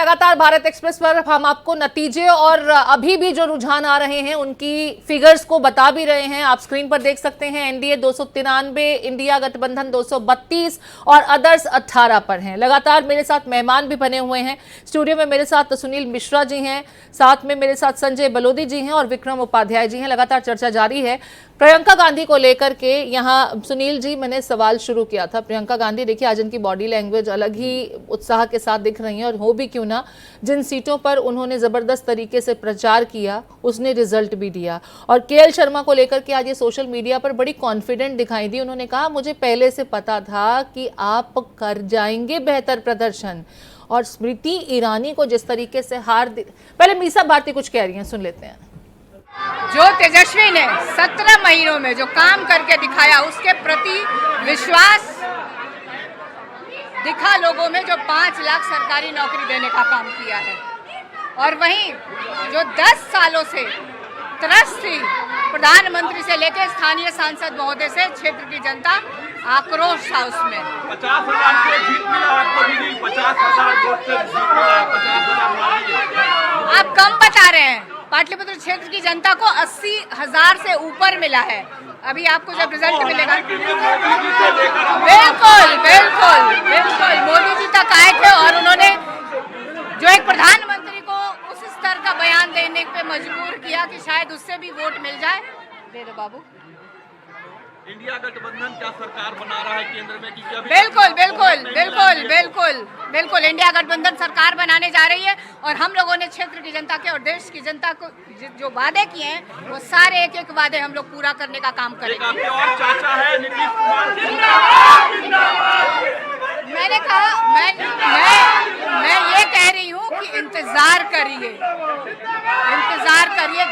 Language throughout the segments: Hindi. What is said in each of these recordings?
लगातार भारत एक्सप्रेस पर हम आपको नतीजे और अभी भी जो रुझान आ रहे हैं उनकी फिगर्स को बता भी रहे हैं। आप स्क्रीन पर देख सकते हैं एनडीए 293, इंडिया गठबंधन 232 और अदर्स 18 पर हैं। लगातार मेरे साथ मेहमान भी बने हुए हैं। स्टूडियो में मेरे साथ सुनील मिश्रा जी हैं, साथ में मेरे साथ संजय बलोदी जी हैं और विक्रम उपाध्याय जी हैं। लगातार चर्चा जारी है प्रियंका गांधी को लेकर के। यहाँ सुनील जी, मैंने सवाल शुरू किया था। प्रियंका गांधी, देखिए आज इनकी बॉडी लैंग्वेज अलग ही उत्साह के साथ दिख रही है और हो भी क्यों ना, जिन सीटों पर उन्होंने जबरदस्त तरीके से प्रचार किया उसने रिजल्ट भी दिया। और केएल शर्मा को लेकर के आज ये सोशल मीडिया पर बड़ी कॉन्फिडेंट दिखाई दी। उन्होंने कहा मुझे पहले से पता था कि आप कर जाएंगे बेहतर प्रदर्शन। और स्मृति ईरानी को जिस तरीके से पहले मीसा भारती कुछ कह रही हैं, सुन लेते हैं। जो तेजस्वी ने 17 महीनों में जो काम करके दिखाया उसके प्रति विश्वास दिखा लोगों में, जो 5 लाख सरकारी नौकरी देने का काम किया है। और वहीं जो 10 सालों से त्रस्त थी प्रधानमंत्री से लेकर स्थानीय सांसद महोदय से, क्षेत्र की जनता आक्रोश था उसमें। 50,000 से जीत मिला आपको भी, 50,000 वोट से जीत मिला, 50,000 आप कम बता रहे हैं। पाटलिपुत्र क्षेत्र की जनता को 80,000 से ऊपर मिला है। अभी आपको जब रिजल्ट मिलेगा, बिल्कुल बिल्कुल बिल्कुल मोदी जी तक आए थे और उन्होंने जो एक प्रधानमंत्री को उस स्तर का बयान देने पे मजबूर किया कि शायद उससे भी वोट मिल जाए। दे दो बाबू। इंडिया गठबंधन क्या सरकार बना रहा है केंद्र में? बिल्कुल बिल्कुल बिल्कुल बिल्कुल बिल्कुल इंडिया गठबंधन सरकार बनाने जा रही है। और हम लोगों ने क्षेत्र की जनता के और देश की जनता को जो वादे किए हैं वो सारे एक एक वादे हम लोग पूरा करने का काम करेंगे। आपके और चाचा है नीतीश कुमार, मैंने कहा मैं ये कह रही हूँ कि इंतजार करिए,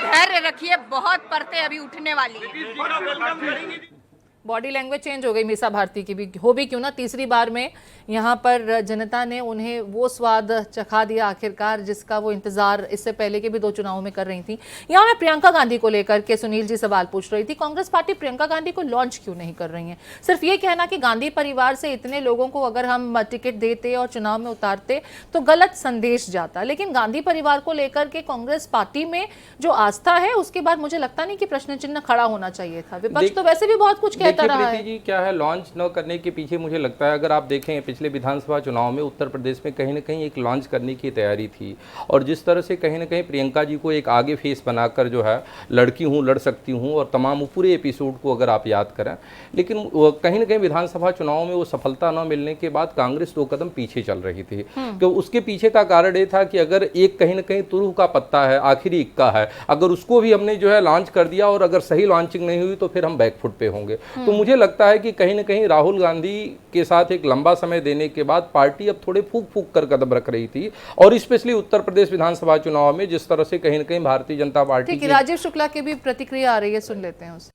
धैर्य रखिए, बहुत परतें अभी उठने वाली है। बॉडी लैंग्वेज चेंज हो गई मीसा भारती की भी, हो भी क्यों ना, तीसरी बार में यहाँ पर जनता ने उन्हें वो स्वाद चखा दिया आखिरकार जिसका वो इंतजार इससे पहले के भी 2 चुनावों में कर रही थी। यहाँ मैं प्रियंका गांधी को लेकर के सुनील जी सवाल पूछ रही थी, कांग्रेस पार्टी प्रियंका गांधी को लॉन्च क्यों नहीं कर रही है? सिर्फ ये कहना कि गांधी परिवार से इतने लोगों को अगर हम टिकट देते और चुनाव में उतारते तो गलत संदेश जाता, लेकिन गांधी परिवार को लेकर के कांग्रेस पार्टी में जो आस्था है उसके बाद मुझे लगता नहीं कि प्रश्न चिन्ह खड़ा होना चाहिए था। विपक्ष तो वैसे भी बहुत कुछ कहता रहा है। जी क्या है लॉन्च न करने के पीछे मुझे लगता है, अगर आप देखें पिछले विधानसभा चुनाव में उत्तर प्रदेश में कहीं ना कहीं एक लॉन्च करने की तैयारी थी। और जिस तरह से कहीं ना कहीं प्रियंका जी को एक आगे फेस बनाकर जो है लड़की हूँ, लड़ सकती हूँ और तमाम पूरे एपिसोड को अगर आप याद करें, लेकिन कहीं ना कहीं विधानसभा चुनाव में वो सफलता न मिलने के बाद कांग्रेस 2 कदम पीछे चल रही थी। तो उसके पीछे का कारण ये था कि अगर एक कहीं ना कहीं तुरुह का पत्ता है, आखिरी इक्का है, अगर उसको भी हमने जो है लॉन्च कर दिया और अगर सही लॉन्चिंग नहीं हुई तो फिर हम बैकफुट पे होंगे। तो मुझे लगता है कि कहीं ना कहीं राहुल गांधी के साथ एक लंबा समय देने के बाद पार्टी अब थोड़े फूक फूक कर कदम रख रही थी। और स्पेशली उत्तर प्रदेश विधानसभा चुनाव में जिस तरह से कहीं ना कहीं भारतीय जनता पार्टी की राजीव शुक्ला की भी प्रतिक्रिया आ रही है, सुन लेते हैं उससे।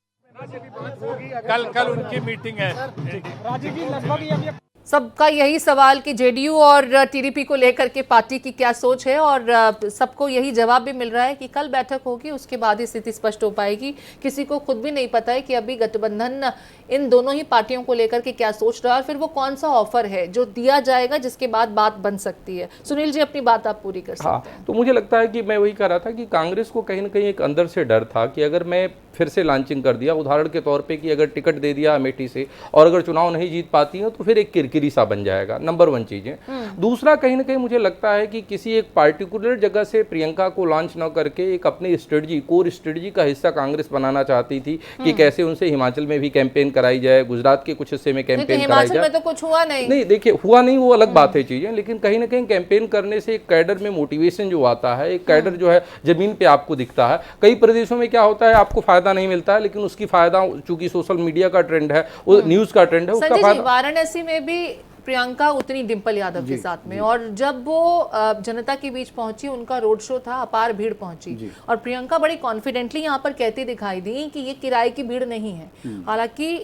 कल उनकी मीटिंग है। राजीव जी लगभग सबका यही सवाल कि जेडीयू और टीडीपी को लेकर के पार्टी की क्या सोच है और सबको यही जवाब भी मिल रहा है कि कल बैठक होगी, उसके बाद ही स्थिति स्पष्ट हो पाएगी। किसी को खुद भी नहीं पता है कि अभी गठबंधन इन दोनों ही पार्टियों को लेकर के क्या सोच रहा है और फिर वो कौन सा ऑफर है जो दिया जाएगा जिसके बाद बात बन सकती है। सुनील जी अपनी बात आप पूरी कर सकते हैं। तो मुझे लगता है कि मैं वही कह रहा था कि कांग्रेस को कहीं ना कहीं एक अंदर से डर था कि अगर मैं फिर से लॉन्चिंग कर दिया, उदाहरण के तौर पे कि अगर टिकट दे दिया अमेठी से और अगर चुनाव नहीं जीत पाती है तो फिर एक किरकिरी सा बन जाएगा। नंबर 1 चीजें। दूसरा, कहीं ना कहीं मुझे लगता है कि किसी एक पार्टिकुलर जगह से प्रियंका को लॉन्च न करके एक अपनी स्ट्रेटजी, कोर स्ट्रेटजी का हिस्सा कांग्रेस बनाना चाहती थी कि कैसे उनसे हिमाचल में भी कैंपेन कराई जाए, गुजरात के कुछ हिस्से में कैंपेन कराई जाए। में तो कुछ हुआ नहीं, देखिए हुआ नहीं, वो अलग बात है चीजें, लेकिन कहीं ना कहीं कैंपेन करने से एक कैडर में मोटिवेशन जो आता है, एक कैडर जो है जमीन पे आपको दिखता है। कई प्रदेशों में क्या होता है, आपको फायदा नहीं मिलता है, लेकिन उसकी फायदा चूंकि सोशल मीडिया का ट्रेंड है, वो न्यूज का ट्रेंड है, उसका फायदा। वाराणसी में भी प्रियंका उतनी डिंपल यादव के साथ में, और जब वो जनता के बीच पहुंची, उनका रोड शो था, अपार भीड़ पहुंची और प्रियंका बड़ी कॉन्फिडेंटली यहाँ पर कहती दिखाई दी कि ये किराए की भीड़ नहीं है। हालांकि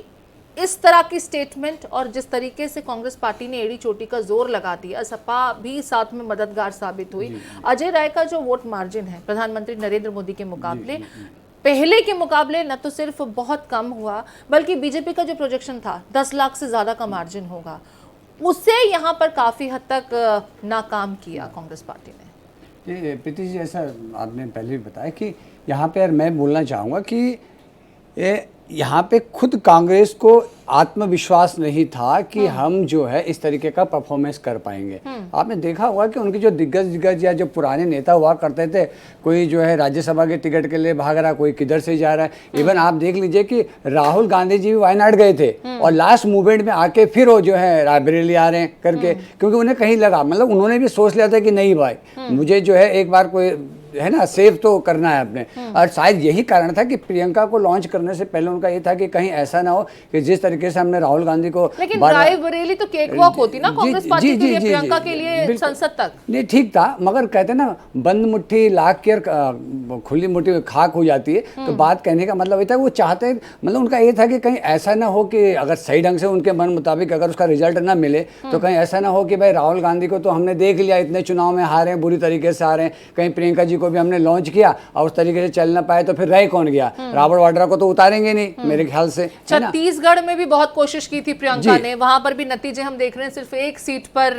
इस तरह की स्टेटमेंट और जिस तरीके से कांग्रेस पार्टी ने एड़ी चोटी का जोर लगा दिया, सपा भी साथ में मददगार साबित हुई। अजय राय का जो वोट मार्जिन है प्रधानमंत्री नरेंद्र मोदी के मुकाबले, पहले के मुकाबले न तो सिर्फ बहुत कम हुआ बल्कि बीजेपी का जो प्रोजेक्शन था 10 लाख से ज्यादा का मार्जिन होगा, उसे यहाँ पर काफी हद तक नाकाम किया कांग्रेस पार्टी ने। ये प्रीति जी, जैसा आपने पहले भी बताया कि यहाँ पे मैं बोलना चाहूँगा कि यहाँ पे खुद कांग्रेस को आत्मविश्वास नहीं था कि हम जो है इस तरीके का परफॉर्मेंस कर पाएंगे। आपने देखा होगा कि उनके जो दिग्गज या जो पुराने नेता हुआ करते थे, कोई जो है राज्यसभा के टिकट के लिए भाग रहा, कोई किधर से जा रहा है। इवन आप देख लीजिए कि राहुल गांधी जी भी वायनाड गए थे और लास्ट मूवमेंट में आके फिर वो जो है रायबरेली आ रहे हैं करके, क्योंकि उन्हें कहीं लगा, मतलब उन्होंने भी सोच लिया था कि नहीं भाई, मुझे जो है एक बार कोई है ना सेव तो करना है अपने। और शायद यही कारण था कि प्रियंका को लॉन्च करने से पहले उनका ये था कि कहीं ऐसा ना हो कि जिस तरीके से हमने राहुल गांधी को, लेकिन रायबरेली तो केक वॉक होती ना कांग्रेस पार्टी के लिए, प्रियंका के लिए संसद तक नहीं ठीक था, मगर कहते ना बंद मुट्ठी लाख के खुली मुट्ठी खाक हो जाती है। तो बात कहने का मतलब ये था वो चाहते, मतलब उनका ये था कि कहीं ऐसा ना हो कि अगर सही ढंग से उनके मन मुताबिक अगर उसका रिजल्ट ना मिले तो कहीं ऐसा ना हो कि भाई राहुल गांधी को तो हमने देख लिया, इतने चुनाव में हारे हैं, बुरी तरीके से हारे हैं, कहीं प्रियंका जी को भी हमने लॉन्च किया और उस तरीके से चल ना पाए तो फिर रह कौन गया। रॉबर्ट वाड्रा को तो उतारेंगे नहीं मेरे ख्याल से। छत्तीसगढ़ में भी बहुत कोशिश की थी प्रियंका ने, वहां पर भी नतीजे हम देख रहे हैं, सिर्फ एक सीट पर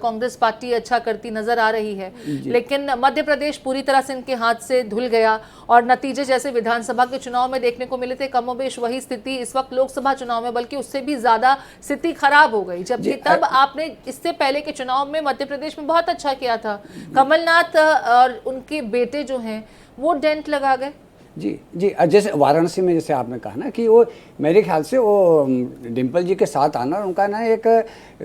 कांग्रेस पार्टी अच्छा करती नजर आ रही है। लेकिन मध्य प्रदेश पूरी तरह से इनके हाथ से धुल गया और नतीजे जैसे विधानसभा के चुनाव में देखने को मिले थे, कमोबेश वही स्थिति इस वक्त लोकसभा चुनाव में, बल्कि उससे भी ज्यादा स्थिति खराब हो गई। जबकि तब आपने इससे पहले के चुनाव में मध्य प्रदेश में बहुत अच्छा किया था, कमलनाथ और उनके बेटे जो हैं वो डेंट लगा गए। जी जी, जैसे वाराणसी में जैसे आपने कहा ना कि वो मेरे ख्याल से वो डिम्पल जी के साथ आना उनका ना एक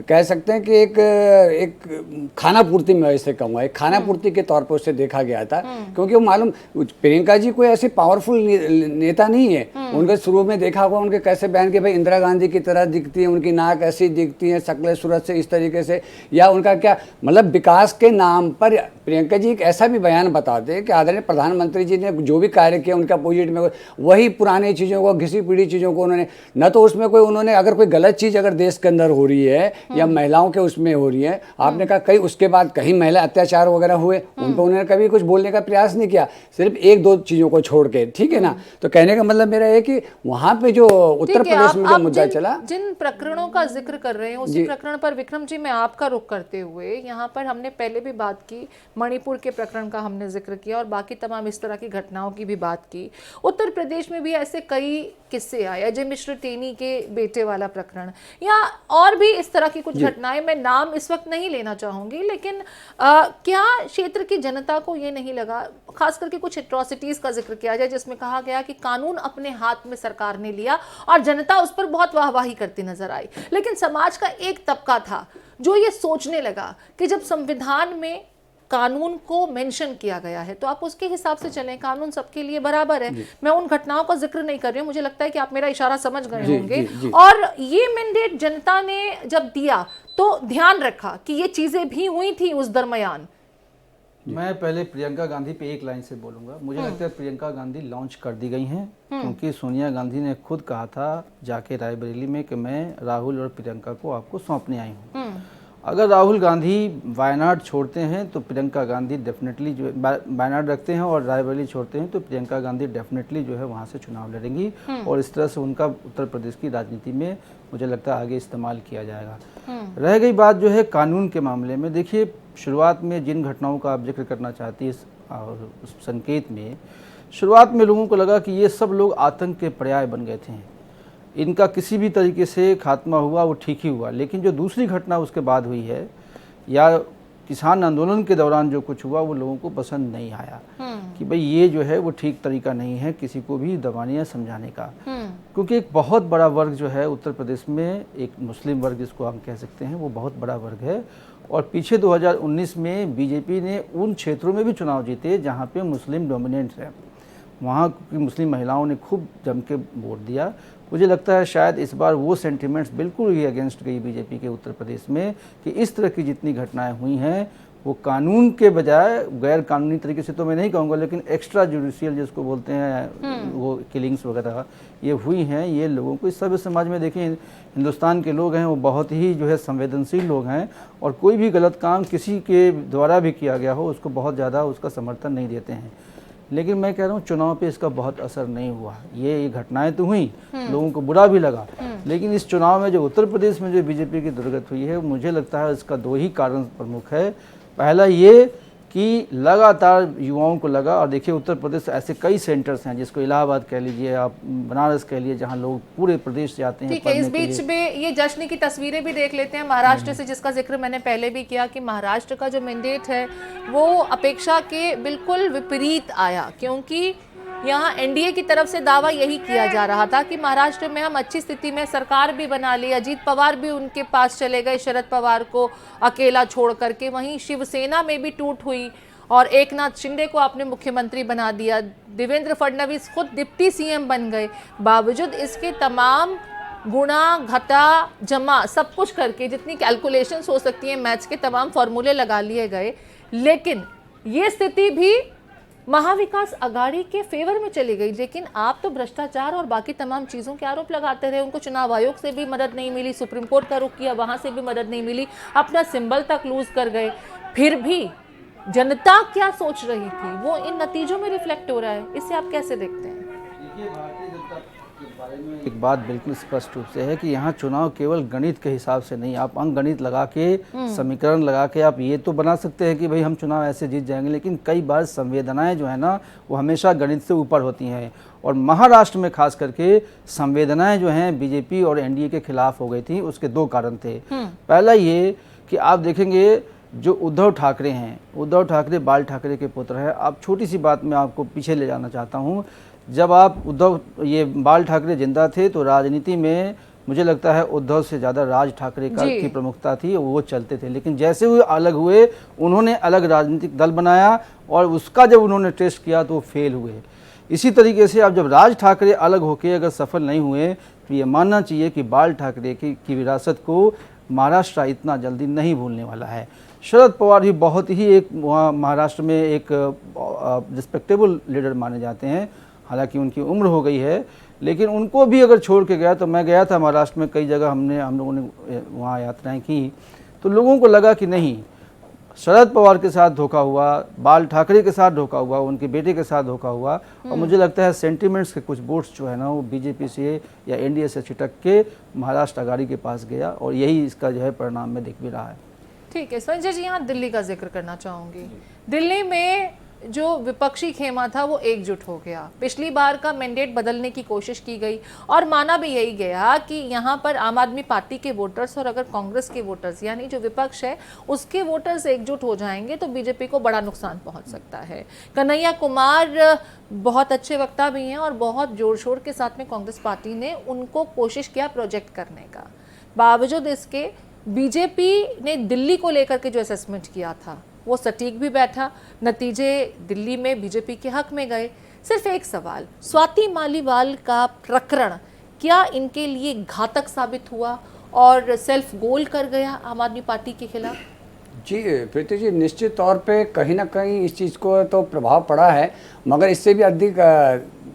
कह सकते हैं कि एक खाना पूर्ति में वैसे कहूँगा, एक खाना पूर्ति के तौर पर उसे देखा गया था। क्योंकि वो मालूम प्रियंका जी कोई ऐसी पावरफुल नेता नहीं है। उनके शुरू में देखा होगा उनके कैसे बयान के भाई इंदिरा गांधी की तरह दिखती है, उनकी नाक ऐसी दिखती है, शक्ल सूरत से इस तरीके से, या उनका क्या मतलब विकास के नाम पर प्रियंका जी एक ऐसा भी बयान बताते हैं कि आदरणीय प्रधानमंत्री जी ने जो भी कार्य किया उनके अपोजिट में वही पुरानी चीज़ों को, घिसी पीढ़ी चीज़ों को उन्होंने न तो उसमें कोई उन्होंने अगर कोई गलत चीज़ अगर देश के अंदर हो रही है या महिलाओं के उसमें हो रही है, आपने कहा कहीं उसके बाद कहीं महिला अत्याचार वगैरह हुए उन पर उन्होंने कभी कुछ बोलने का प्रयास नहीं किया, सिर्फ एक दो चीज़ों को छोड़ के, ठीक है ना। तो कहने का मतलब मेरा है कि वहाँ पे जो उत्तर प्रदेश में जो मुद्दा चला, जिन प्रकरणों का जिक्र कर रहे हैं उसी प्रकरण पर विक्रम जी मैं आपका रुख करते हुए, यहाँ पर हमने पहले भी बात की, मणिपुर के प्रकरण का हमने जिक्र किया और बाकी तमाम इस तरह की घटनाओं की भी बात की। उत्तर प्रदेश में भी ऐसे कई किस्से आए, अजय मिश्र टेनी के बेटे वाला प्रकरण या और भी इस तरह की कुछ घटनाएं, मैं नाम इस वक्त नहीं लेना चाहूंगी, लेकिन क्या क्षेत्र की जनता को ये नहीं लगा, खास करके कुछ एट्रोसिटीज का जिक्र किया जाए जिसमें कहा गया कि कानून अपने हाथ में सरकार ने लिया और जनता उस पर बहुत वाहवाही करती नजर आई, लेकिन समाज का एक तबका था जो ये सोचने लगा कि जब संविधान में कानून को मेंशन किया गया है तो आप उसके हिसाब से चलें, कानून सबके लिए बराबर है। मैं उन घटनाओं का जिक्र नहीं कर रही हूं, मुझे लगता है कि आप मेरा इशारा समझ गए होंगे। और ये मैंडेट जनता ने जब दिया तो ध्यान रखा कि ये चीजें भी हुई थी उस दरमियान। मैं पहले प्रियंका गांधी पे एक लाइन से बोलूंगा, मुझे लगता है प्रियंका गांधी लॉन्च कर दी गई हैं, क्योंकि सोनिया गांधी ने खुद कहा था जाके रायबरेली में कि मैं राहुल और प्रियंका को आपको सौंपने आई हूँ। अगर राहुल गांधी वायनाड छोड़ते हैं तो प्रियंका गांधी डेफिनेटली जो वायनाड रखते हैं और रायबरेली छोड़ते हैं तो प्रियंका गांधी डेफिनेटली जो है वहाँ से चुनाव लड़ेंगी और इस तरह से उनका उत्तर प्रदेश की राजनीति में मुझे लगता है आगे इस्तेमाल किया जाएगा। रह गई बात जो है कानून के मामले में, देखिए शुरुआत में जिन घटनाओं का आप जिक्र करना चाहती है और उस संकेत में, शुरुआत में लोगों को लगा कि ये सब लोग आतंक के पर्याय बन गए थे, इनका किसी भी तरीके से खात्मा हुआ वो ठीक ही हुआ। लेकिन जो दूसरी घटना उसके बाद हुई है या किसान आंदोलन के दौरान जो कुछ हुआ वो लोगों को पसंद नहीं आया कि भाई ये जो है वो ठीक तरीका नहीं है किसी को भी दबाने या समझाने का, क्योंकि एक बहुत बड़ा वर्ग जो है उत्तर प्रदेश में, एक मुस्लिम वर्ग जिसको हम कह सकते हैं, वो बहुत बड़ा वर्ग है। और पीछे 2019 में बीजेपी ने उन क्षेत्रों में भी चुनाव जीते जहाँ पे मुस्लिम डोमिनेंट है, वहाँ की मुस्लिम महिलाओं ने खूब जम के वोट दिया। मुझे लगता है शायद इस बार वो सेंटिमेंट्स बिल्कुल ही अगेंस्ट गई बीजेपी के उत्तर प्रदेश में कि इस तरह की जितनी घटनाएं हुई हैं वो कानून के बजाय गैर कानूनी तरीके से तो मैं नहीं कहूँगा, लेकिन एक्स्ट्रा जुडिशियल जिसको बोलते हैं वो किलिंग्स वगैरह ये हुई हैं। ये लोगों को इस सभ्य समाज में देखें, हिंदुस्तान के लोग हैं वो बहुत ही जो है संवेदनशील लोग हैं और कोई भी गलत काम किसी के द्वारा भी किया गया हो उसको बहुत ज़्यादा उसका समर्थन नहीं देते हैं। लेकिन मैं कह रहा हूँ चुनाव पे इसका बहुत असर नहीं हुआ। ये घटनाएं तो हुई, लोगों को बुरा भी लगा, लेकिन इस चुनाव में जो उत्तर प्रदेश में जो बीजेपी की दुर्गत हुई है, मुझे लगता है इसका 2 ही कारण प्रमुख है। पहला ये कि लगातार युवाओं को लगा, और देखिए उत्तर प्रदेश ऐसे कई सेंटर्स हैं, जिसको इलाहाबाद कह लीजिए, आप बनारस कह लीजिए, जहां लोग पूरे प्रदेश से आते हैं। ठीक है, इस बीच में ये जश्न की तस्वीरें भी देख लेते हैं महाराष्ट्र से, जिसका जिक्र मैंने पहले भी किया कि महाराष्ट्र का जो मैंडेट है वो अपेक्षा के बिल्कुल विपरीत आया, क्योंकि यहाँ एनडीए की तरफ से दावा यही किया जा रहा था कि महाराष्ट्र में हम अच्छी स्थिति में सरकार भी बना ली, अजीत पवार भी उनके पास चले गए शरद पवार को अकेला छोड़ करके, वहीं शिवसेना में भी टूट हुई और एकनाथ शिंदे को आपने मुख्यमंत्री बना दिया, देवेंद्र फडणवीस खुद डिप्टी सीएम बन गए। बावजूद इसके तमाम गुणा घटा जमा सब कुछ करके जितनी कैलकुलेशंस हो सकती हैं, मैथ्स के तमाम फॉर्मूले लगा लिए गए, लेकिन ये स्थिति भी महाविकास अघाड़ी के फेवर में चली गई। लेकिन आप तो भ्रष्टाचार और बाकी तमाम चीज़ों के आरोप लगाते रहे, उनको चुनाव आयोग से भी मदद नहीं मिली, सुप्रीम कोर्ट का रुख किया, वहाँ से भी मदद नहीं मिली, अपना सिंबल तक लूज कर गए। फिर भी जनता क्या सोच रही थी वो इन नतीजों में रिफ्लेक्ट हो रहा है, इसे आप कैसे देखते हैं? देखिए, भारतीय जनता के बारे में एक बात बिल्कुल स्पष्ट रूप से है कि यहाँ चुनाव केवल गणित के हिसाब से नहीं, आप अंक गणित लगा के, समीकरण लगा के आप ये तो बना सकते हैं कि भाई हम चुनाव ऐसे जीत जाएंगे, लेकिन कई बार संवेदनाएं जो है ना वो हमेशा गणित से ऊपर होती हैं। और महाराष्ट्र में खास करके संवेदनाएं जो हैं बीजेपी और एनडीए के खिलाफ हो गई थी। उसके 2 कारण थे। पहला ये कि आप देखेंगे जो उद्धव ठाकरे हैं, उद्धव ठाकरे बाल ठाकरे के पुत्र हैं। आप छोटी सी बात में आपको पीछे ले जाना चाहता हूँ। जब आप ये बाल ठाकरे जिंदा थे तो राजनीति में मुझे लगता है उद्धव से ज़्यादा राज ठाकरे की प्रमुखता थी, वो चलते थे। लेकिन जैसे वो अलग हुए, उन्होंने अलग राजनीतिक दल बनाया और उसका जब उन्होंने टेस्ट किया तो वो फेल हुए। इसी तरीके से अब जब राज ठाकरे अलग होकर अगर सफल नहीं हुए तो ये मानना चाहिए कि बाल ठाकरे की विरासत को महाराष्ट्र इतना जल्दी नहीं भूलने वाला है। शरद पवार भी बहुत ही एक महाराष्ट्र में एक रिस्पेक्टेबल लीडर माने जाते हैं, हालांकि उनकी उम्र हो गई है, लेकिन उनको भी अगर छोड़ के गया, तो मैं गया था महाराष्ट्र में कई जगह, हम लोगों ने वहाँ यात्राएं की, तो लोगों को लगा कि नहीं, शरद पवार के साथ धोखा हुआ, बाल ठाकरे के साथ धोखा हुआ, उनके बेटे के साथ धोखा हुआ। और मुझे लगता है सेंटिमेंट्स के कुछ वोट्स जो है ना वो बीजेपी से या एनडीए से छिटक के महाराष्ट्र अघाड़ी के पास गया, और यही इसका जो है परिणाम में दिख भी रहा है। ठीक है संजय जी, यहाँ दिल्ली का जिक्र करना चाहूँगी। दिल्ली में जो विपक्षी खेमा था वो एकजुट हो गया। पिछली बार का मैंडेट बदलने की कोशिश की गई और माना भी यही गया कि यहाँ पर आम आदमी पार्टी के वोटर्स और अगर कांग्रेस के वोटर्स यानी जो विपक्ष है उसके वोटर्स एकजुट हो जाएंगे तो बीजेपी को बड़ा नुकसान पहुँच सकता है। कन्हैया कुमार बहुत अच्छे वक्ता भी हैं और बहुत जोर शोर के साथ में कांग्रेस पार्टी ने उनको कोशिश किया प्रोजेक्ट करने का। बावजूद इसके बीजेपी ने दिल्ली को लेकर के जो असेसमेंट किया था वो सटीक भी बैठा, नतीजे दिल्ली में बीजेपी के हक में गए। सिर्फ एक सवाल, स्वाति मालीवाल का प्रकरण क्या इनके लिए घातक साबित हुआ और सेल्फ गोल कर गया आम आदमी पार्टी के खिलाफ? जी प्रीति जी, निश्चित तौर पे कहीं ना कहीं इस चीज़ को तो प्रभाव पड़ा है, मगर इससे भी अधिक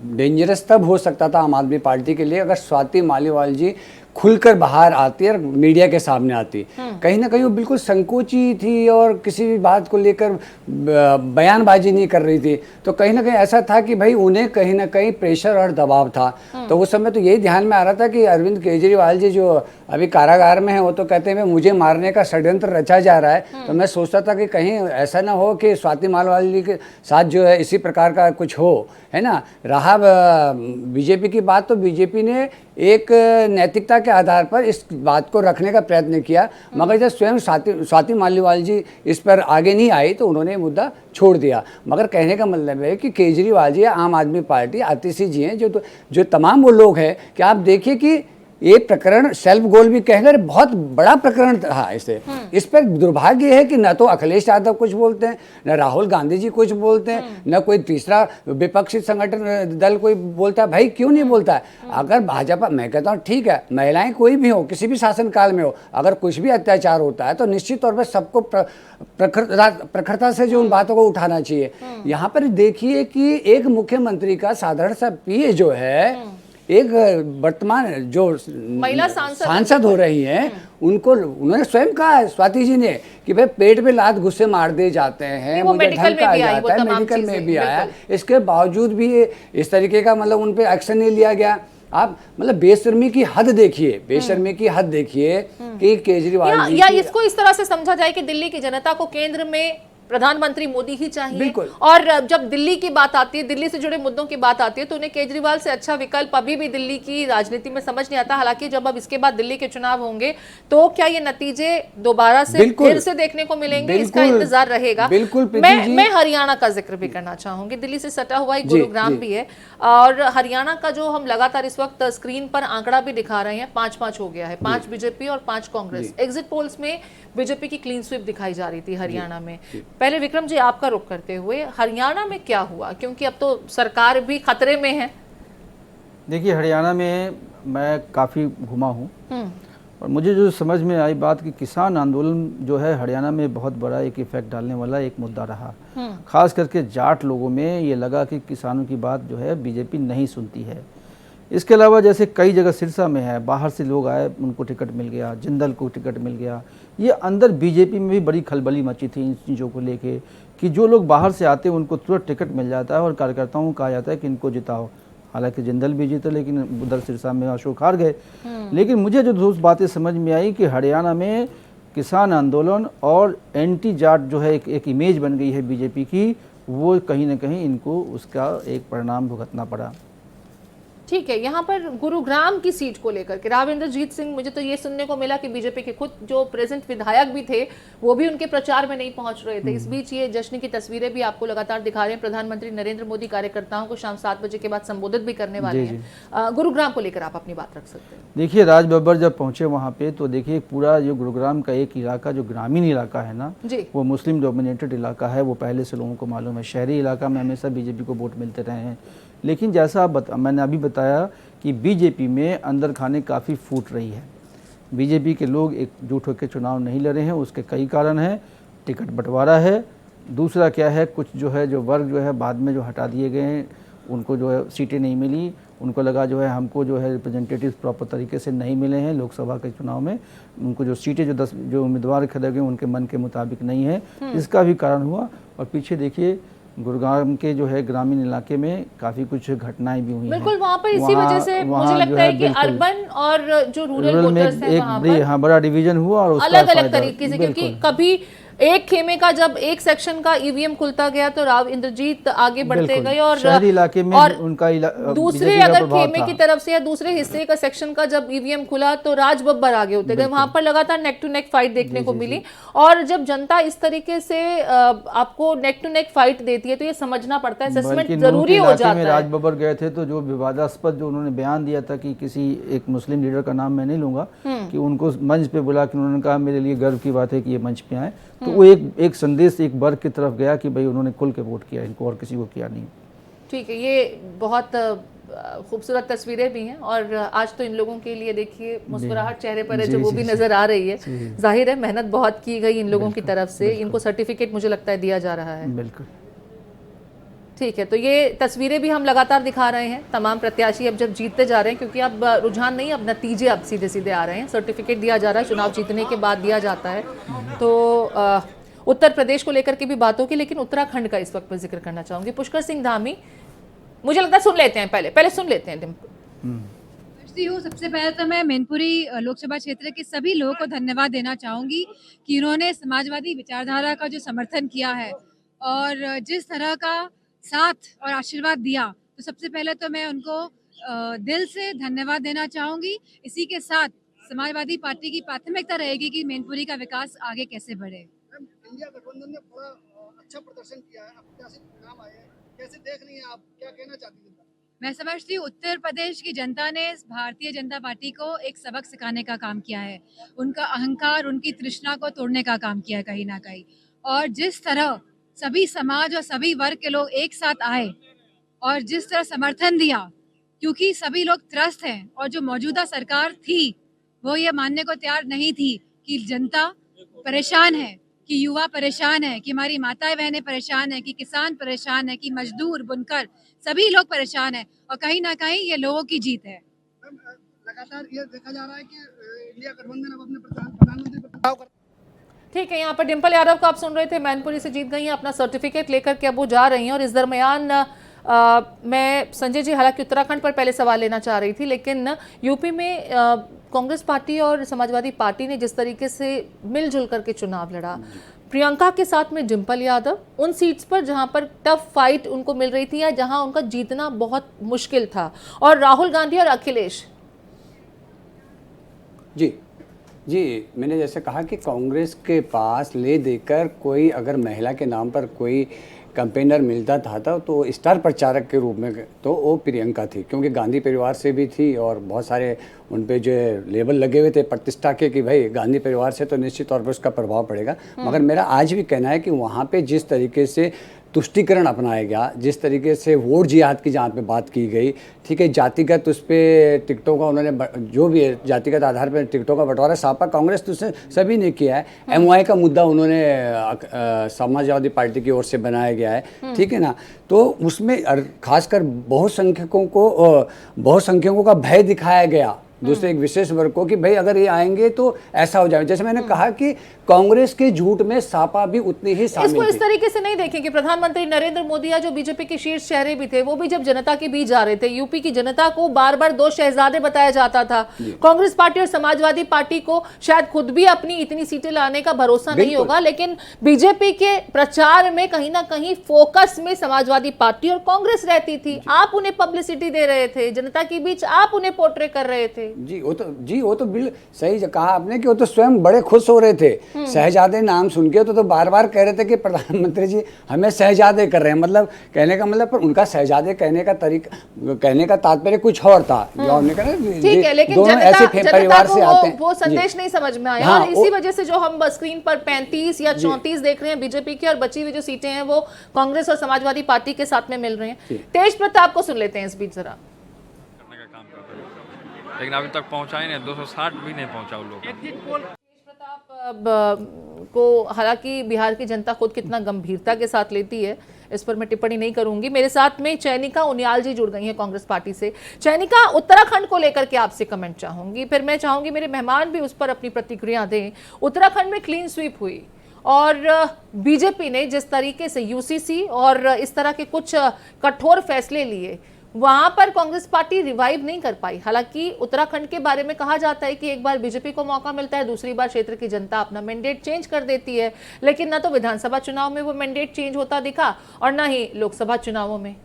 डेंजरस तब हो सकता था आम आदमी पार्टी के लिए अगर स्वाति मालीवाल जी खुलकर बाहर आती और मीडिया के सामने आती। कहीं ना कहीं वो बिल्कुल संकोची थी और किसी भी बात को लेकर बयानबाजी नहीं कर रही थी, तो कहीं ना कहीं ऐसा था कि भाई उन्हें कहीं ना कहीं प्रेशर और दबाव था। तो उस समय तो यही ध्यान में आ रहा था कि अरविंद केजरीवाल जी जो अभी कारागार में हैं वो तो कहते हैं मुझे मारने का षड्यंत्र रचा जा रहा है। तो मैं सोचता था कि कहीं ऐसा ना हो कि स्वाति मालीवाल जी के साथ जो है इसी प्रकार का कुछ हो, है ना। रहा बीजेपी की बात, तो बीजेपी ने एक नैतिकता के आधार पर इस बात को रखने का प्रयत्न किया, मगर जब स्वयं स्वाति मालीवाल जी इस पर आगे नहीं आई तो उन्होंने मुद्दा छोड़ दिया। मगर कहने का मतलब है कि केजरीवाल जी या आम आदमी पार्टी आतिशी जी हैं जो तमाम वो लोग हैं कि आप देखिए कि ये प्रकरण सेल्फ गोल भी कहेंगे बहुत बड़ा प्रकरण था। इस पर दुर्भाग्य है कि न तो अखिलेश यादव कुछ बोलते हैं, न राहुल गांधी जी कुछ बोलते हैं, न कोई तीसरा विपक्षी संगठन दल कोई बोलता है। भाई क्यों नहीं बोलता है? अगर भाजपा, मैं कहता हूँ ठीक है, महिलाएं कोई भी हो, किसी भी शासनकाल में हो, अगर कुछ भी अत्याचार होता है तो निश्चित तौर पर सबको प्रखरता से जो उन बातों को उठाना चाहिए। यहाँ पर देखिए कि एक मुख्यमंत्री का साधारण सा पीए जो है एक वर्तमान जो महिला सांसद हो रही हैं उनको उन्होंने स्वयं कहा है, स्वाति जी ने, कि भाई पेट पे लात घुस्से मार दिए जाते हैं, वो मुझे मेडिकल ढंग का में भी आई, जाता है, वो तमाम मेडिकल में चीजें, भी आया, बिल्कुल। इसके बावजूद भी इस तरीके का मतलब उन पे एक्शन नहीं लिया गया। आप मतलब बेशर्मी की हद देखिए, बेशर्मी की हद देखिए कि केजरीवाल जी या की- इसको इस तरह से समझा जाए कि दिल्ली की जनता को केंद्र में प्रधानमंत्री मोदी ही चाहिए, बिल्कुल। और जब दिल्ली की बात आती है, दिल्ली से जुड़े मुद्दों की बात आती है, तो उन्हें केजरीवाल से अच्छा विकल्प अभी भी दिल्ली की राजनीति में समझ नहीं आता। हालांकि जब अब इसके बाद दिल्ली के चुनाव होंगे तो क्या ये नतीजे दोबारा से बिल्कुल। फिर से देखने को मिलेंगे, इसका बिल्कुल। इंतजार रहेगा। बिल्कुल प्रीति जी। मैं हरियाणा का जिक्र भी करना चाहूंगी, दिल्ली से सटा हुआ एक जी, गुरुग्राम जी। भी है, और हरियाणा का जो हम लगातार इस वक्त स्क्रीन पर आंकड़ा भी दिखा रहे हैं, 5-5 हो गया है, 5 बीजेपी और 5 कांग्रेस। एग्जिट पोल्स में बीजेपी की क्लीन स्वीप दिखाई जा रही थी हरियाणा में। पहले विक्रम जी आपका रुख करते हुए, हरियाणा में क्या हुआ, क्योंकि अब तो सरकार भी खतरे में है। देखिए, हरियाणा में मैं काफ़ी घुमा हूँ और मुझे जो समझ में आई बात कि किसान आंदोलन जो है हरियाणा में बहुत बड़ा एक इफेक्ट डालने वाला एक मुद्दा रहा। खास करके जाट लोगों में ये लगा कि किसानों की बात जो है बीजेपी नहीं सुनती है। इसके अलावा जैसे कई जगह सिरसा में है, बाहर से लोग आए, उनको टिकट मिल गया, जिंदल को टिकट मिल गया। ये अंदर बीजेपी में भी बड़ी खलबली मची थी इन चीज़ों को लेके कि जो लोग बाहर से आते हैं उनको तुरंत टिकट मिल जाता है और कार्यकर्ताओं को कहा जाता है कि इनको जिताओ। हालांकि जिंदल भी जीते, लेकिन उधर सिरसा में अशोक हार गए। लेकिन मुझे जो दोस्त बातें समझ में आई कि हरियाणा में किसान आंदोलन और एंटी जाट जो है एक इमेज बन गई है बीजेपी की, वो कहीं ना कहीं इनको उसका एक परिणाम भुगतना पड़ा। ठीक है, यहाँ पर गुरुग्राम की सीट को लेकर के राव इंद्रजीत सिंह, मुझे तो ये सुनने को मिला कि बीजेपी के खुद जो प्रेजेंट विधायक भी थे वो भी उनके प्रचार में नहीं पहुंच रहे थे। इस बीच ये जश्न की तस्वीरें भी आपको लगातार दिखा रहे हैं। प्रधानमंत्री नरेंद्र मोदी कार्यकर्ताओं को शाम 7 बजे के बाद संबोधित भी करने वाले हैं। गुरुग्राम को लेकर आप अपनी बात रख सकते हैं। देखिए, राज बब्बर जब पहुंचे वहाँ पे तो देखिए पूरा जो गुरुग्राम का एक इलाका जो ग्रामीण इलाका है ना, वो मुस्लिम डोमिनेटेड इलाका है। वो पहले से लोगों को मालूम है, शहरी इलाका में हमेशा बीजेपी को वोट मिलते रहे हैं। लेकिन जैसा मैंने अभी बताया कि बीजेपी में अंदर खाने काफ़ी फूट रही है। बीजेपी के लोग एकजुट होकर चुनाव नहीं लड़े हैं, उसके कई कारण हैं। टिकट बंटवारा है, दूसरा क्या है, कुछ जो है जो वर्ग जो है बाद में जो हटा दिए गए हैं, उनको जो है सीटें नहीं मिली। उनको लगा जो है हमको जो है रिप्रेजेंटेटिव प्रॉपर तरीके से नहीं मिले हैं लोकसभा के चुनाव में, उनको जो सीटें जो 10 जो उम्मीदवार खड़े गए उनके मन के मुताबिक नहीं है, इसका भी कारण हुआ। और पीछे देखिए गुरुग्राम के जो है ग्रामीण इलाके में काफी कुछ घटनाएं भी हुई हैं। बिल्कुल, वहाँ पर इसी वजह से मुझे लगता है कि अर्बन और जो रूरल वोटर्स हैं वहाँ पर बड़ा डिवीजन हुआ और अलग अलग तरीके से, क्योंकि कभी एक खेमे का जब एक सेक्शन का ईवीएम खुलता गया तो राव इंद्रजीत आगे बढ़ते गए, और शहरी इलाके में और उनका दूसरे अगर खेमे की तरफ से या दूसरे हिस्से का सेक्शन का जब ईवीएम खुला तो राज बब्बर आगे होते गए। वहां पर लगातार नेक टू नेक फाइट देखने को मिली। और जब जनता इस तरीके से आपको नेक टू नेक फाइट देती है तो ये समझना पड़ता है, असेसमेंट जरूरी हो जाता है। राज बब्बर गए थे तो जो विवादास्पद जो उन्होंने बयान दिया था कि किसी एक मुस्लिम लीडर का नाम मैं नहीं लूंगा, कि उनको मंच पे बुला के उन्होंने कहा मेरे लिए गर्व की बात है कि ये मंच पे आए, तो वो एक संदेश एक वर्ग की तरफ गया कि भाई उन्होंने खुल के वोट किया, इनको और किसी को किया नहीं। ठीक है, ये बहुत खूबसूरत तस्वीरें भी हैं, और आज तो इन लोगों के लिए देखिए मुस्कुराहट चेहरे पर है जो वो भी नजर आ रही है। जाहिर है मेहनत बहुत की गई इन लोगों की तरफ से, इनको सर्टिफिकेट मुझे लगता है दिया जा रहा है। बिल्कुल ठीक है, तो ये तस्वीरें भी हम लगातार दिखा रहे हैं। तमाम प्रत्याशी अब जब जीतते जा रहे हैं, क्योंकि अब रुझान नहीं, अब नतीजे अब सीधे सीधे आ रहे हैं। सर्टिफिकेट दिया जा रहा है, चुनाव जीतने के बाद दिया जाता है। तो उत्तर प्रदेश को लेकर के भी बात होगी, लेकिन उत्तराखंड का इस वक्त मैं जिक्र करना चाहूंगी। पुष्कर सिंह धामी, मुझे लगता है सुन लेते हैं, पहले सुन लेते हैं डिम्पल। सबसे पहले तो मैं मैनपुरी लोकसभा क्षेत्र के सभी लोगों को धन्यवाद देना चाहूंगी कि उन्होंने समाजवादी विचारधारा का जो समर्थन किया है और जिस तरह का साथ और आशीर्वाद दिया, तो सबसे पहले तो मैं उनको दिल से धन्यवाद देना चाहूंगी। इसी के साथ समाजवादी पार्टी की प्राथमिकता रहेगी कि मैनपुरी का विकास आगे कैसे बढ़े। इंडिया गठबंधन ने बड़ा अच्छा प्रदर्शन किया है, प्रत्याशी नाम आए हैं, कैसे देख रही हैं आप, क्या कहना चाहती हैं? मैं समझती हूँ उत्तर प्रदेश की जनता ने भारतीय जनता पार्टी को एक सबक सिखाने का काम किया है। उनका अहंकार, उनकी तृष्णा को तोड़ने का काम किया है कहीं ना कहीं। और जिस तरह सभी समाज और सभी वर्ग के लोग एक साथ आए और जिस तरह समर्थन दिया, क्योंकि सभी लोग त्रस्त हैं और जो मौजूदा सरकार थी वो ये मानने को तैयार नहीं थी कि जनता परेशान है, कि युवा परेशान है, कि हमारी माताएं बहनें परेशान है, कि किसान परेशान है, कि मजदूर बुनकर सभी लोग परेशान है, और कहीं ना कहीं ये लोगों की जीत है। मैम, लगातार ये देखा जा रहा है कि इंडिया गठबंधन अब अपने प्रधानमंत्री पर दबाव कर ठीक है, यहाँ पर डिम्पल यादव को आप सुन रहे थे, मैनपुरी से जीत गई हैं, अपना सर्टिफिकेट लेकर के अब वो जा रही हैं। और इस दरमियान मैं संजय जी, हालांकि उत्तराखंड पर पहले सवाल लेना चाह रही थी, लेकिन यूपी में कांग्रेस पार्टी और समाजवादी पार्टी ने जिस तरीके से मिलजुल करके चुनाव लड़ा, प्रियंका के साथ में डिम्पल यादव, उन सीट्स पर जहां पर टफ फाइट उनको मिल रही थी या जहां उनका जीतना बहुत मुश्किल था, और राहुल गांधी और अखिलेश। जी, मैंने जैसे कहा कि कांग्रेस के पास ले देकर कोई अगर महिला के नाम पर कोई कैंपेनर मिलता था तो स्टार प्रचारक के रूप में तो वो प्रियंका थी, क्योंकि गांधी परिवार से भी थी और बहुत सारे उन पे जो लेबल लगे हुए थे प्रतिष्ठा के कि भाई गांधी परिवार से तो निश्चित तौर पर उसका प्रभाव पड़ेगा। मगर मेरा आज भी कहना है कि वहाँ पे जिस तरीके से तुष्टिकरण अपनाया गया, जिस तरीके से वोट जिहाद की जहाँ पे बात की गई, ठीक है, जातिगत उस पर टिकटों का उन्होंने जो भी है जातिगत आधार पर टिकटों का बंटवारा सापा कांग्रेस तो सभी ने किया है। एमवाई का मुद्दा उन्होंने समाजवादी पार्टी की ओर से बनाया गया है, ठीक है ना, तो उसमें खासकर बहुसंख्यकों का भय दिखाया गया दूसरे एक विशेष वर्ग को कि भाई अगर ये आएंगे तो ऐसा हो जाए। जैसे मैंने कहा कि कांग्रेस के झूठ में सापा भी उतनी ही शामिल इसको इस तरीके से नहीं देखें कि प्रधानमंत्री नरेंद्र मोदी या जो बीजेपी के शीर्ष चेहरे भी थे, वो भी जब जनता के बीच जा रहे थे, यूपी की जनता को बार बार दो शहजादे बताया जाता था। कांग्रेस पार्टी और समाजवादी पार्टी को शायद खुद भी अपनी इतनी सीटें लाने का भरोसा नहीं होगा, लेकिन बीजेपी के प्रचार में कहीं ना कहीं फोकस में समाजवादी पार्टी और कांग्रेस रहती थी। आप उन्हें पब्लिसिटी दे रहे थे, जनता के बीच आप उन्हें पोर्ट्रे कर रहे थे। वो तो बिल्कुल सही कहा आपने कि वो तो स्वयं बड़े खुश हो रहे थे शहजादे नाम सुन के, तो बार बार कह रहे थे कि प्रधानमंत्री जी हमें शहजादे कर रहे हैं, मतलब कहने का मतलब, पर उनका शहजादे कहने का तरीका, कहने का तात्पर्य कुछ और था। ठीक है, लेकिन दोनों ऐसे परिवार से आते हैं, वो संदेश नहीं समझ में आया। और इसी वजह से जो हम स्क्रीन पर 35 या 34 देख रहे हैं बीजेपी की, और बची हुई जो सीटें हैं वो कांग्रेस और समाजवादी पार्टी के साथ में मिल रही हैं। तेज प्रताप को सुन लेते हैं इस बीच जरा। लेकिन अभी तक पहुंचा ही नहीं, 260 भी नहीं पहुंचा उन लोग। तेज प्रताप को हालांकि बिहार की जनता खुद कितना गंभीरता के साथ लेती है, इस पर मैं टिप्पणी नहीं करूंगी। मेरे साथ में चयनिका उनियाल जी जुड़ गई हैं कांग्रेस पार्टी से। चयनिका, उत्तराखंड को लेकर के आपसे कमेंट चाहूंगी, फिर मैं चाहूंगी मेरे मेहमान भी उस पर अपनी प्रतिक्रिया दें। उत्तराखंड में क्लीन स्वीप हुई और बीजेपी ने जिस तरीके से यूसीसी और इस तरह के कुछ कठोर फैसले लिए, वहां पर कांग्रेस पार्टी रिवाइव नहीं कर पाई। हालांकि उत्तराखंड के बारे में कहा जाता है कि एक बार बीजेपी को मौका मिलता है, दूसरी बार क्षेत्र की जनता अपना मैंडेट चेंज कर देती है, लेकिन न तो विधानसभा चुनाव में वो मैंडेट चेंज होता दिखा और न ही लोकसभा चुनावों में।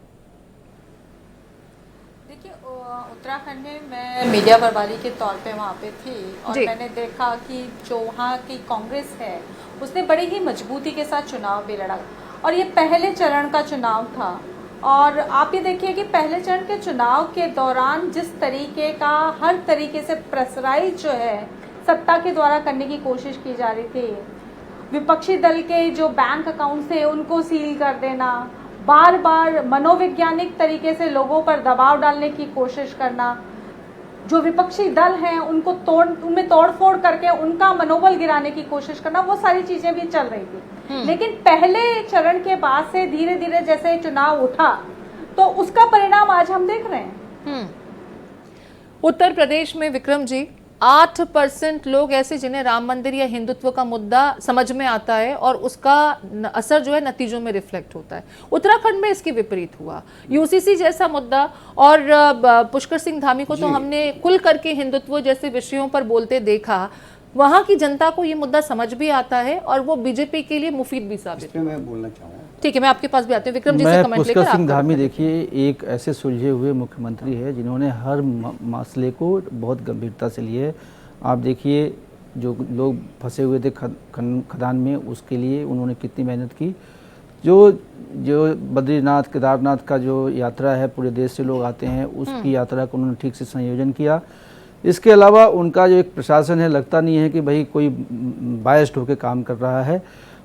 देखिए, उत्तराखंड में मैं मीडिया प्रभारी के तौर पे वहाँ पे थी और मैंने देखा कि जो वहाँ की कांग्रेस है उसने बड़ी ही मजबूती के साथ चुनाव भी लड़ा, और ये पहले चरण का चुनाव था। और आप ये देखिए कि पहले चरण के चुनाव के दौरान जिस तरीके का हर तरीके से प्रेशराइज जो है सत्ता के द्वारा करने की कोशिश की जा रही थी, विपक्षी दल के जो बैंक अकाउंट थे उनको सील कर देना, बार बार मनोवैज्ञानिक तरीके से लोगों पर दबाव डालने की कोशिश करना, जो विपक्षी दल हैं उनको उनमें तोड़फोड़ करके उनका मनोबल गिराने की कोशिश करना, वो सारी चीजें भी चल रही थी। लेकिन पहले चरण के बाद से धीरे धीरे जैसे चुनाव उठा तो उसका परिणाम आज हम देख रहे हैं। उत्तर प्रदेश में विक्रम जी 8% लोग ऐसे जिन्हें राम मंदिर या हिंदुत्व का मुद्दा समझ में आता है और उसका असर जो है नतीजों में रिफ्लेक्ट होता है। उत्तराखंड में इसके विपरीत हुआ। यूसीसी जैसा मुद्दा और पुष्कर सिंह धामी को तो हमने खुल करके हिंदुत्व जैसे विषयों पर बोलते देखा। वहां की जनता को ये मुद्दा समझ भी आता है और वो बीजेपी के लिए मुफीद भी साबित। मैं बोलना चाहूँगा, ठीक है, मैं आपके पास भी आती हूँ विक्रम जी से कमेंट लेकर। पुष्कर सिंह धामी देखिए एक ऐसे सुलझे हुए मुख्यमंत्री है जिन्होंने हर मसले को बहुत गंभीरता से लिए। आप देखिए जो लोग फंसे हुए थे खदान में, उसके लिए उन्होंने कितनी मेहनत की। जो बद्रीनाथ केदारनाथ का जो यात्रा है, पूरे देश से लोग आते हैं, उसकी यात्रा का उन्होंने ठीक से संयोजन किया। इसके अलावा उनका जो एक प्रशासन है, लगता नहीं है कि भाई कोई बायस्ड होकर काम कर रहा है।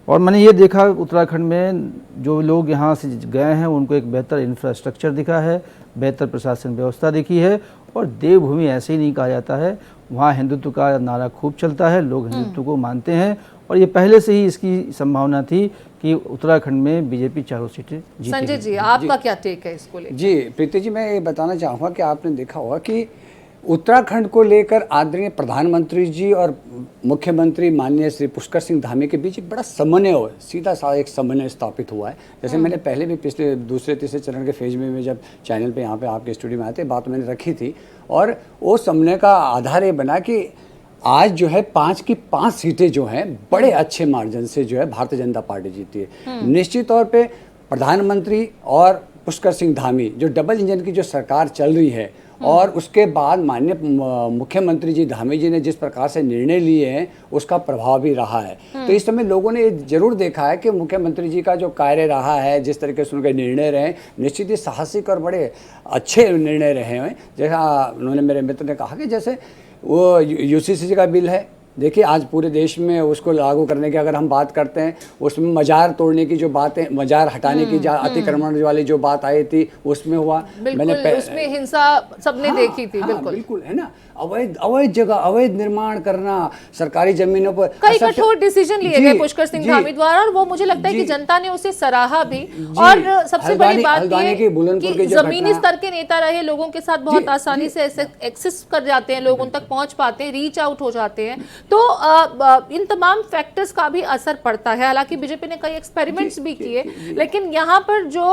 और मैंने ये देखा उत्तराखंड में जो लोग यहाँ से गए हैं उनको एक बेहतर इंफ्रास्ट्रक्चर दिखा है, बेहतर प्रशासन व्यवस्था दिखी है। और देवभूमि ऐसे ही नहीं कहा जाता है, वहाँ हिंदुत्व का नारा खूब चलता है, लोग हिंदुत्व को मानते हैं और ये पहले से ही इसकी संभावना थी कि उत्तराखंड में बीजेपी चारों सीटें जीतेगी। संजय जी, आपका क्या टेक है इसको लेकर? जी प्रीति जी, मैं ये बताना चाहूँगा कि आपने देखा होगा कि उत्तराखंड को लेकर आदरणीय प्रधानमंत्री जी और मुख्यमंत्री माननीय श्री पुष्कर सिंह धामी के बीच एक बड़ा समन्वय, सीधा सा एक समन्वय स्थापित हुआ है। जैसे मैंने पहले भी पिछले दूसरे तीसरे चरण के फेज में जब चैनल पे यहाँ पे आपके स्टूडियो में आए थे, बात मैंने रखी थी, और वो समन्वय का आधार ये बना कि आज जो है 5 की 5 सीटें जो हैं बड़े अच्छे मार्जिन से जो है भारतीय जनता पार्टी जीती है। निश्चित तौर पे प्रधानमंत्री और पुष्कर सिंह धामी जो डबल इंजन की जो सरकार चल रही है, और उसके बाद माननीय मुख्यमंत्री जी धामी जी ने जिस प्रकार से निर्णय लिए हैं उसका प्रभाव भी रहा है। तो इस समय लोगों ने जरूर देखा है कि मुख्यमंत्री जी का जो कार्य रहा है, जिस तरीके से उनके निर्णय रहे, निश्चित ही साहसिक और बड़े अच्छे निर्णय रहे हैं। जैसा उन्होंने, मेरे मित्र ने कहा कि जैसे वो यूसीसी का बिल है, देखिए आज पूरे देश में उसको लागू करने की अगर हम बात करते हैं, उसमें मजार तोड़ने की जो बातें, मजार हटाने की अतिक्रमण वाली जो बात आई थी उसमें हुआ, मैंने उसमें हिंसा सबने देखी थी। बिल्कुल है ना, अवैध जगह अवैध निर्माण करना सरकारी जमीनों पर, कई कठोर डिसीजन लिए गए पुष्कर सिंह धामी द्वारा, और वो मुझे लगता है कि जनता ने उसे सराहा भी। और सबसे बड़ी बात ये कि जमीनी स्तर के नेता रहे, लोगों के साथ बहुत आसानी से एक्सेस कर जाते हैं, लोग उन तक पहुंच पाते हैं, रीच आउट हो जाते हैं। तो इन तमाम फैक्टर्स का भी असर पड़ता है। हालांकि बीजेपी ने कई एक्सपेरिमेंट्स भी किए, लेकिन यहाँ पर जो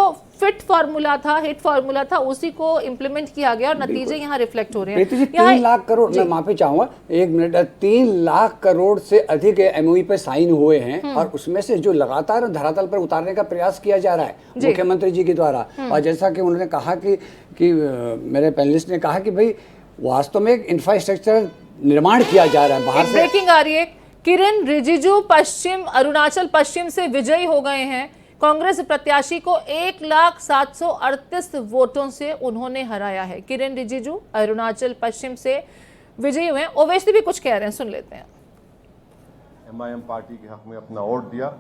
फिट फार्मूला था, हिट फार्मूला था, उसी को इम्प्लीमेंट किया गया और नतीजे यहाँ रिफ्लेक्ट हो रहे हैं। 3 लाख करोड़, मैं माफी चाहूंगा 1 मिनट, 3 लाख करोड़ से अधिक एमओयू पे साइन हुए हैं, और उसमें से जो लगातार धरातल पर उतारने का प्रयास किया जा रहा है मुख्यमंत्री जी के द्वारा। और जैसा कि उन्होंने कहा कि मेरे पैनलिस्ट ने कहा कि भाई वास्तव में एक इंफ्रास्ट्रक्चर निर्माण किया जा रहा है बाहर से। ब्रेकिंग आ रही है, किरेन रिजिजू अरुणाचल पश्चिम से विजयी हो गए हैं। कांग्रेस प्रत्याशी को 1,738 वोटों से उन्होंने हराया है। किरेन रिजिजू अरुणाचल पश्चिम से विजयी हुए हैं। ओवैसी भी कुछ कह रहे हैं, सुन लेते हैं। MIM पार्टी के हक में अपना वोट दिया,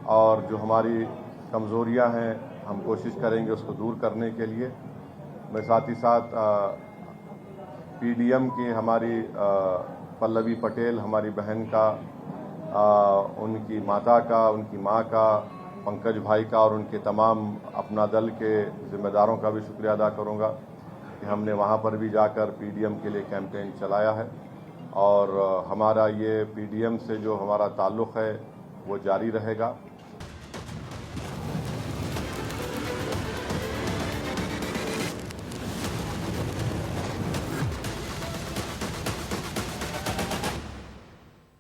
और जो हमारी कमजोरियां हैं हम कोशिश करेंगे उसको दूर करने के लिए। मैं साथ ही साथ PDM की हमारी पल्लवी पटेल, हमारी बहन का, उनकी माता का, उनकी माँ का, पंकज भाई का और उनके तमाम अपना दल के जिम्मेदारों का भी शुक्रिया अदा करूंगा कि हमने वहां पर भी जाकर PDM के लिए कैंपेन चलाया है, और हमारा ये PDM से जो हमारा ताल्लुक़ है वो जारी रहेगा।